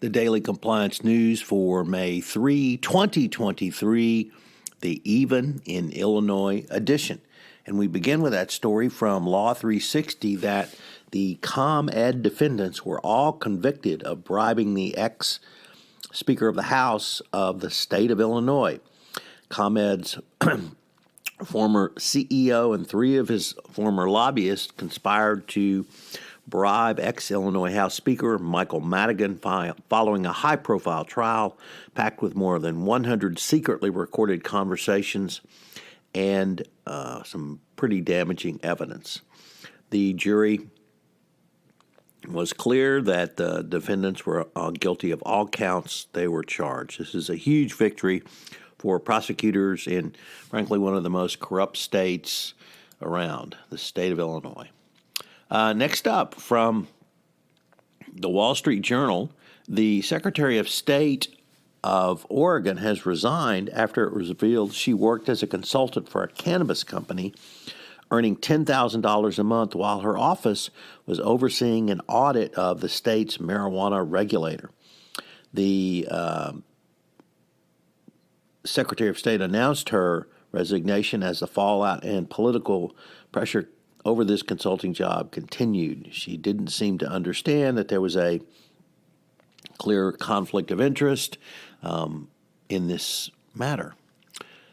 The Daily Compliance News for May 3, 2023, the Even in Illinois edition. And we begin with that story from Law 360 that the ComEd defendants were all convicted of bribing the ex-Speaker of the House of the state of Illinois. ComEd's former CEO and three of his former lobbyists conspired to bribe ex-Illinois House Speaker Michael Madigan following a high-profile trial packed with more than 100 secretly recorded conversations and some pretty damaging evidence. The jury was clear that the defendants were guilty of all counts they were charged. This is a huge victory for prosecutors in, frankly, one of the most corrupt states around, the state of Illinois. Next up, from the Wall Street Journal, the Secretary of State of Oregon has resigned after it was revealed she worked as a consultant for a cannabis company, earning $10,000 a month while her office was overseeing an audit of the state's marijuana regulator. The Secretary of State announced her resignation as the fallout and political pressure over this consulting job continued. She didn't seem to understand that there was a clear conflict of interest in this matter.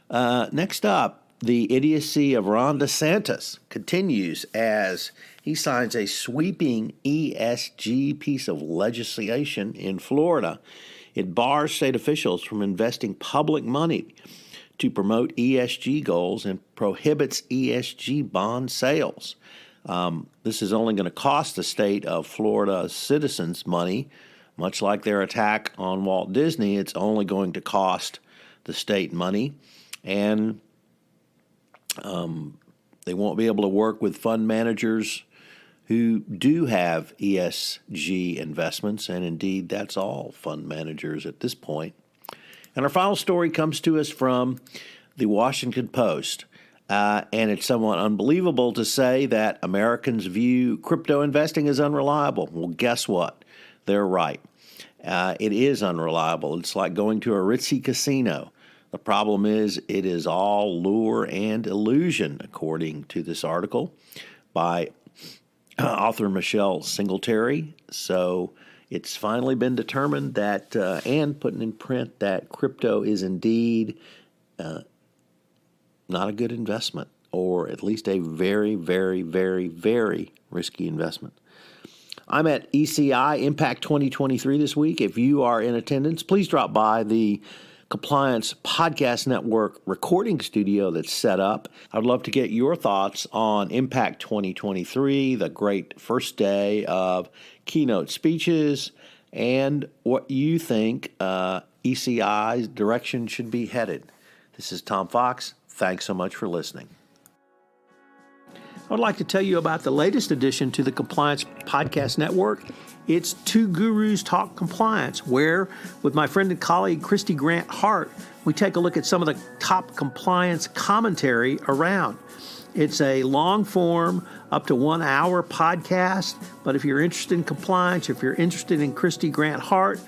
Next up, the idiocy of Ron DeSantis continues as he signs a sweeping ESG piece of legislation in Florida. It bars state officials from investing public money to promote ESG goals and prohibits ESG bond sales. This is only going to cost the state of Florida citizens money. Much like their attack on Walt Disney, it's only going to cost the state money, and they won't be able to work with fund managers who do have ESG investments, and indeed that's all fund managers at this point. And our final story comes to us from the Washington Post, and it's somewhat unbelievable to say that Americans view crypto investing as unreliable. Well, guess what? They're right. It is unreliable. It's like going to a ritzy casino. The problem is it is all lure and illusion, according to this article by author Michelle Singletary. So it's finally been determined that, and put in print, that crypto is indeed not a good investment, or at least a very, very, very, very risky investment. I'm at ECI Impact 2023 this week. If you are in attendance, please drop by the Compliance Podcast Network recording studio that's set up. I'd love to get your thoughts on Impact 2023, the great first day of keynote speeches, and what you think ECI's direction should be headed. This is Tom Fox. Thanks so much for listening. I would like to tell you about the latest addition to the Compliance Podcast Network. It's Two Gurus Talk Compliance, where, with my friend and colleague Christy Grant Hart, we take a look at some of the top compliance commentary around. It's a long-form, up to 1 hour podcast, but if you're interested in compliance, if you're interested in Christy Grant Hart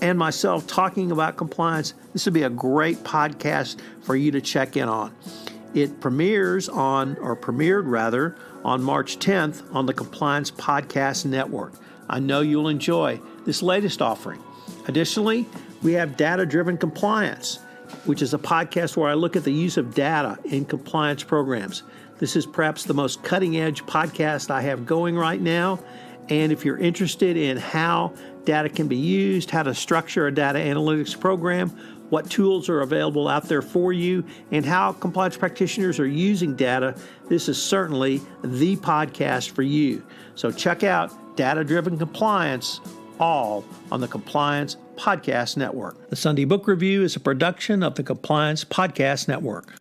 and myself talking about compliance, this would be a great podcast for you to check in on. It premiered on March 10th on the Compliance Podcast Network. I know you'll enjoy this latest offering. Additionally, we have Data-Driven Compliance, which is a podcast where I look at the use of data in compliance programs. This is perhaps the most cutting-edge podcast I have going right now. And if you're interested in how data can be used, how to structure a data analytics program, what tools are available out there for you, and how compliance practitioners are using data, this is certainly the podcast for you. So check out Data-Driven Compliance, all on the Compliance Podcast Network. The Sunday Book Review is a production of the Compliance Podcast Network.